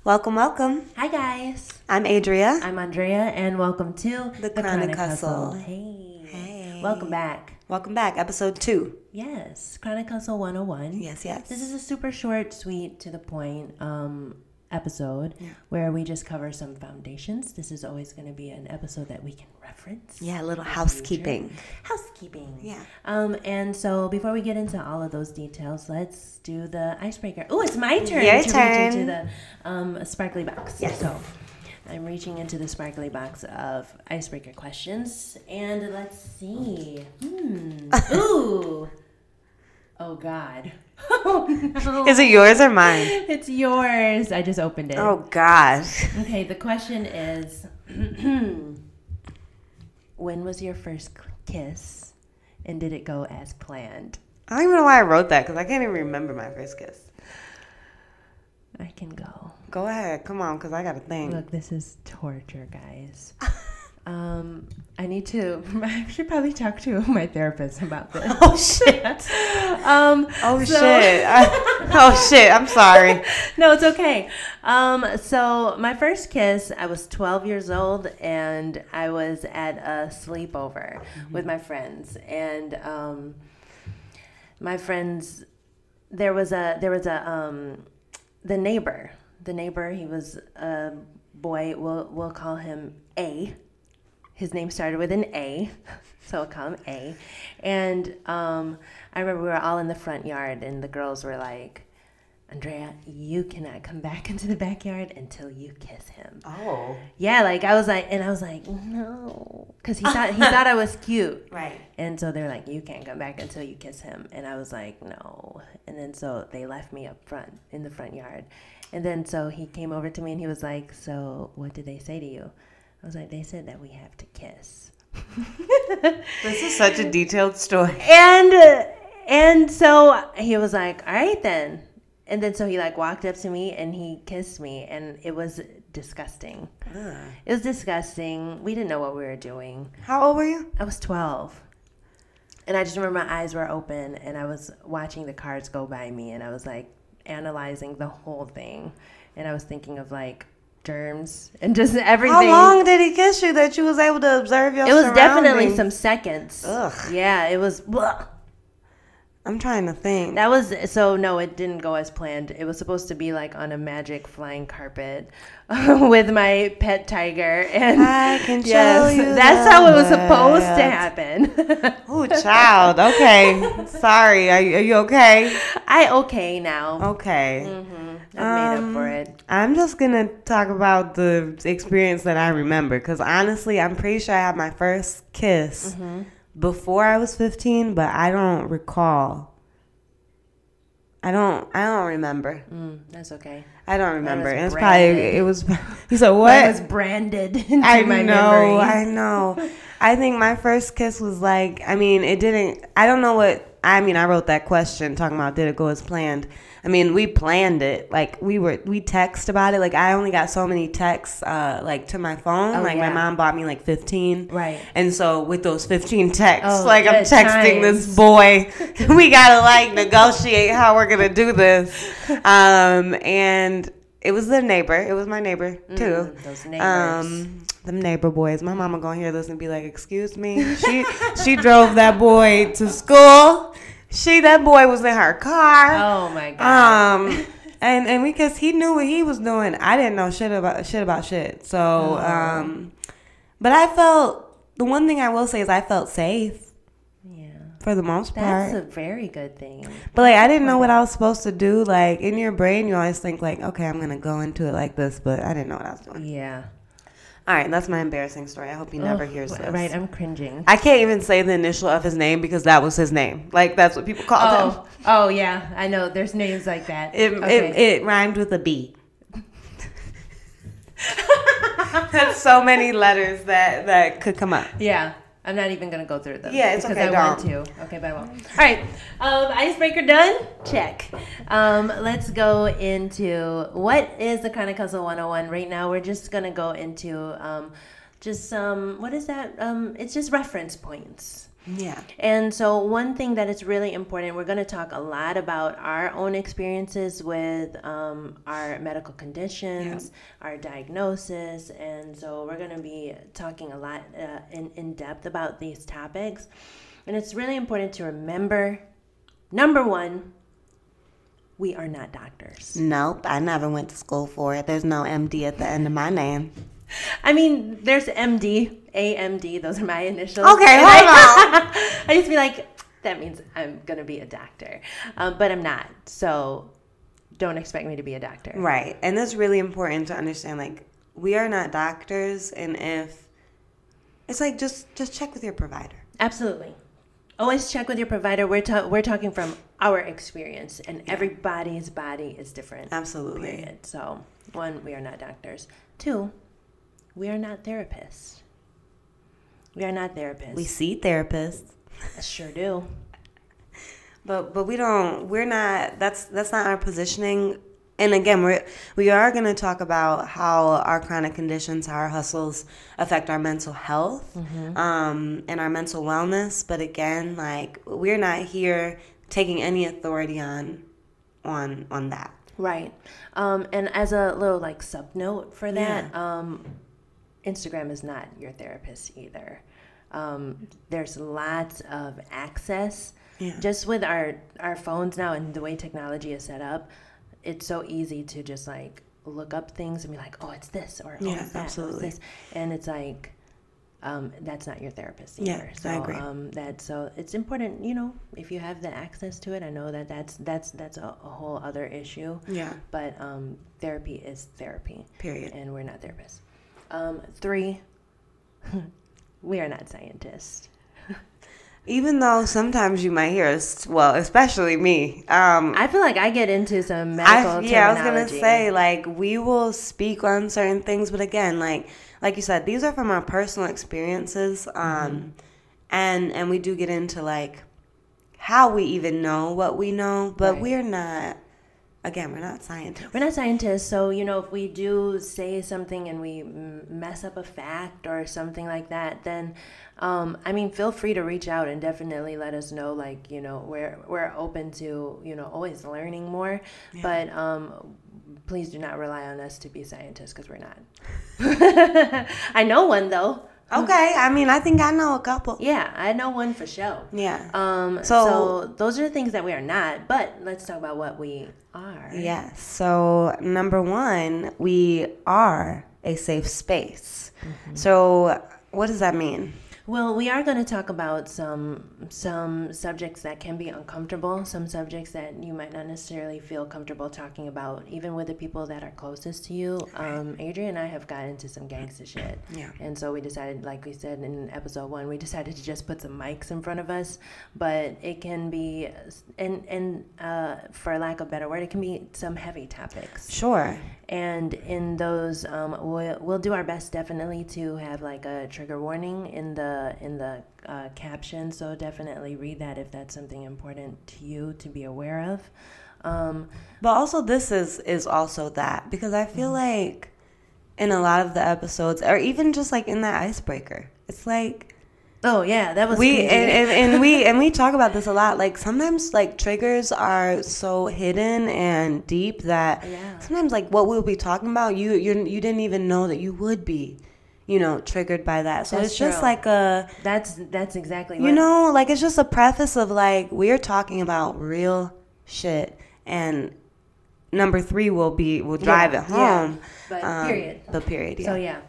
Welcome, welcome. Hi guys. I'm Adria. I'm Andrea, and welcome to The Chronic Hustle. Hey. Welcome back. Welcome back, episode 2. Yes, Chronic Hustle 101. Yes. This is a super short, sweet, to the point episode where we just cover some foundations. This is always going to be an episode that we can reference. Yeah, a little housekeeping. Housekeeping. Yeah. And so before we get into all of those details, let's do the icebreaker. Oh, it's my turn Your to turn. reach into the sparkly box. Yes. So I'm reaching into the sparkly box of icebreaker questions, and let's see. Ooh. Oh God. Oh, no. Is it yours or mine? It's yours. I just opened it. Oh, gosh. Okay, the question is, when was your first kiss, and did it go as planned? I don't even know why I wrote that, because I can't even remember my first kiss. I can go. Go ahead. Come on, because I got to think. Look, this is torture, guys. I should probably talk to my therapist about this. Oh, shit. Shit. I'm sorry. No, it's okay. So my first kiss, I was 12 years old, and I was at a sleepover with my friends. And my friends, there was the neighbor. The neighbor, he was a boy. We'll call him A. His name started with an A, so I'll call him A. And I remember we were all in the front yard, and the girls were like, Andrea, you cannot come back into the backyard until you kiss him. Oh. Yeah, I was like, no, because he thought I was cute. Right. And so they're like, you can't come back until you kiss him. And I was like, no. And then so they left me up front in the front yard. And then so he came over to me and he was like, so what did they say to you? I was like, they said that we have to kiss. This is such a detailed story. And so he was like, all right then. And then so he walked up to me and he kissed me, and it was disgusting. It was disgusting. We didn't know what we were doing. How old were you? I was 12. And I just remember my eyes were open, and I was watching the cars go by me, and I was analyzing the whole thing. And I was thinking of germs and just everything. How long did he kiss you that you was able to observe your surroundings? It was definitely some seconds. Ugh. Yeah, it was. Bleh. I'm trying to think. That was so. No, it didn't go as planned. It was supposed to be on a magic flying carpet with my pet tiger, and I can show you. That's how it was supposed to happen. Oh, child. Okay. Sorry. Are you okay? I okay now. Okay. I've made up for it. I'm just gonna talk about the experience that I remember, because honestly, I'm pretty sure I had my first kiss before I was 15, but I don't recall. I don't remember. That's okay. I don't remember. Mine was It was. You said what? It was branded into my memory. I know. I think my first kiss was it didn't. I don't know what. I wrote that question talking about did it go as planned. We planned it. We text about it. I only got so many texts to my phone. My mom bought me 15. Right. And so with those 15 texts, I'm I'm texting this boy. We gotta negotiate how we're gonna do this. And it was the neighbor. It was my neighbor too. Those neighbors. Them neighbor boys. My mama gonna hear this and be like, "Excuse me." She drove that boy to school. That boy was in her car. Oh my God. And because he knew what he was doing, I didn't know shit about shit. So, but I felt, the one thing I will say is I felt safe. Yeah. For the most part. That's a very good thing. But I didn't know what I was supposed to do. In your brain, you always think okay, I'm gonna go into it like this, but I didn't know what I was doing. Yeah. All right, that's my embarrassing story. I hope he never hears this. Right, I'm cringing. I can't even say the initial of his name because that was his name. That's what people called him. Oh, yeah. I know. There's names like that. It rhymed with a B. That's so many letters that could come up. Yeah. I'm not even going to go through them. Yeah, it's okay. Because I want to. Okay, but I won't. All right. Icebreaker done? Check. Let's go into what is the Chronic Hustle 101. Right now, we're just going to go into just what is that? It's just reference points. Yeah. And so one thing that is really important, we're going to talk a lot about our own experiences with our medical conditions, our diagnosis. And so we're going to be talking a lot in depth about these topics. And it's really important to remember, number one, we are not doctors. Nope, I never went to school for it. There's no MD at the end of my name. I mean, there's MD, AMD, those are my initials. Okay, hold on. I used to be like, that means I'm going to be a doctor. But I'm not. So don't expect me to be a doctor. Right. And that's really important to understand. Like, we are not doctors. And if it's like, just check with your provider. Absolutely. Always check with your provider. We're talking from our experience. And everybody's body is different. Absolutely. Period. So, one, we are not doctors. Two, we are not therapists. We are not therapists. We see therapists. I sure do. But we're not, that's not our positioning. And again, we are going to talk about how our chronic conditions, how our hustles affect our mental health, and our mental wellness. But again, like, we're not here taking any authority on that. Right. And as a little like sub note for that, Instagram is not your therapist either. There's lots of access. Just with our phones now and the way technology is set up, it's so easy to just like look up things and be like, oh, it's this, or oh, it's that, absolutely. Oh, it's this. And it's like, that's not your therapist either. Yeah, so, I agree. So it's important, if you have the access to it. I know that's a whole other issue. Yeah. But therapy is therapy. Period. And we're not therapists. 3, we are not scientists. Even though sometimes you might hear us, well, especially me. I feel like I get into some medical terminology. I was going to say, like, we will speak on certain things, but again, like you said, these are from our personal experiences, and we do get into, like, how we even know what we know, but we're not, again, we're not scientists. We're not scientists, so, if we do say something and we mess up a fact or something like that, then, feel free to reach out and definitely let us know, like, we're open to, always learning more, but please do not rely on us to be scientists, because we're not. I know one, though. Okay, I think I know a couple. Yeah, I know one for sure. Yeah. So those are the things that we are not, but let's talk about what we are. Yes. So number 1, we are a safe space. So what does that mean? Well, we are going to talk about some subjects that can be uncomfortable, some subjects that you might not necessarily feel comfortable talking about, even with the people that are closest to you. Adrian and I have gotten into some gangster shit. Yeah. And so we decided, like we said in episode 1, we decided to just put some mics in front of us. But it can be, and for lack of a better word, it can be some heavy topics. Sure. And in those, we'll do our best definitely to have like a trigger warning in the caption. So definitely read that if that's something important to you to be aware of. But also this is also that, because I feel like in a lot of the episodes, or even just like in that icebreaker, it's like, oh yeah, that was and we talk about this a lot. Like sometimes like triggers are so hidden and deep that sometimes like what we'll be talking about, you didn't even know that you would be, triggered by that. So that's it's true. just like that's exactly what, like it's just a preface of like we're talking about real shit, and number 3 will drive it home. But period. But period. Yeah. So yeah.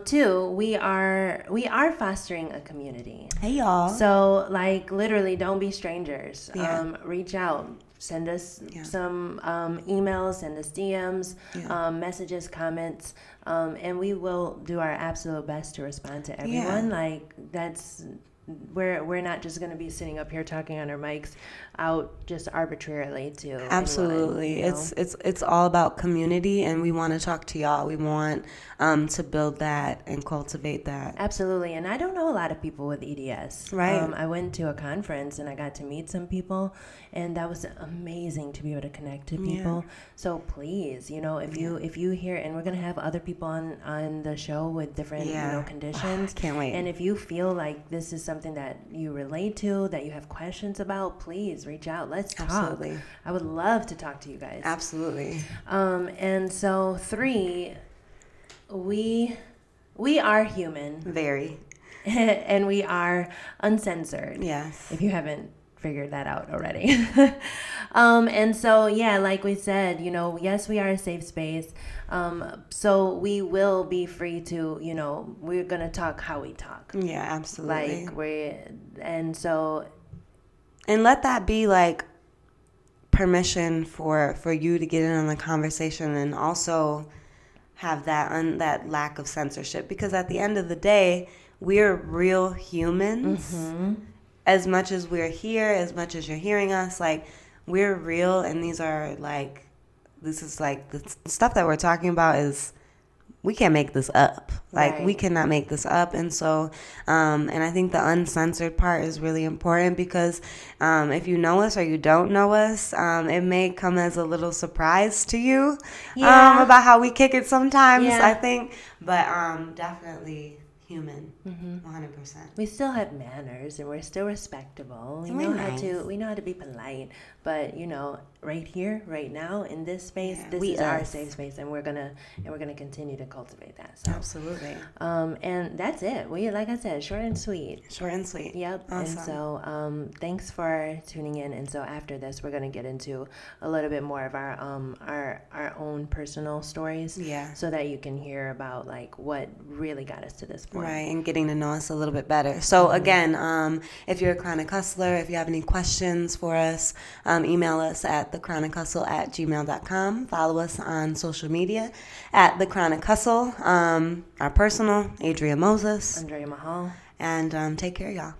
2, we are fostering a community. Hey y'all. So like literally, don't be strangers. Yeah. Reach out. Send us some emails, send us DMs, messages, comments, and we will do our absolute best to respond to everyone. Like we're not just going to be sitting up here talking on our mics out just arbitrarily to absolutely anyone, it's all about community, and we want to talk to y'all. We want to build that and cultivate that. Absolutely. And I don't know a lot of people with EDS. Right. I went to a conference and I got to meet some people, and that was amazing to be able to connect to people. So please, if you hear, and we're going to have other people on the show with different conditions. Can't wait. And if you feel like this is something that you relate to, that you have questions about, please reach out. Let's talk. Absolutely. I would love to talk to you guys. Absolutely. And so 3, we are human. Very. And we are uncensored. Yes. If you haven't figured that out already. And so, yeah, like we said, you know, yes, we are a safe space. So we will be free to, you know, we're going to talk how we talk. Yeah, absolutely. And let that be like permission for you to get in on the conversation, and also have that lack of censorship, because at the end of the day, we're real humans. Mm-hmm. As much as we're here, as much as you're hearing us, like, we're real, and this is like the stuff that we're talking about is, we can't make this up. Like, Right. we cannot make this up. And so, and I think the uncensored part is really important, because if you know us or you don't know us, it may come as a little surprise to you about how we kick it sometimes, Yeah. I think. But definitely human, 100%. we still have manners, and we're still respectable. We We're know nice. how to be polite. But, you know, right here, right now, in this space, Yeah, this we is our us. safe space, and we're gonna continue to cultivate that. So, Absolutely. and that's it. We, like I said, short and sweet. Short and sweet. Yep. Awesome. And so, thanks for tuning in. And so after this, we're gonna get into a little bit more of our own personal stories. Yeah. So that you can hear about like what really got us to this point. Right, and getting to know us a little bit better. So again, if you're a chronic hustler, if you have any questions for us, email us at thechronichustle@gmail.com. Follow us on social media at The Chronic Hustle. Our personal, Adria Moses. Andrea Mahal. And take care, y'all.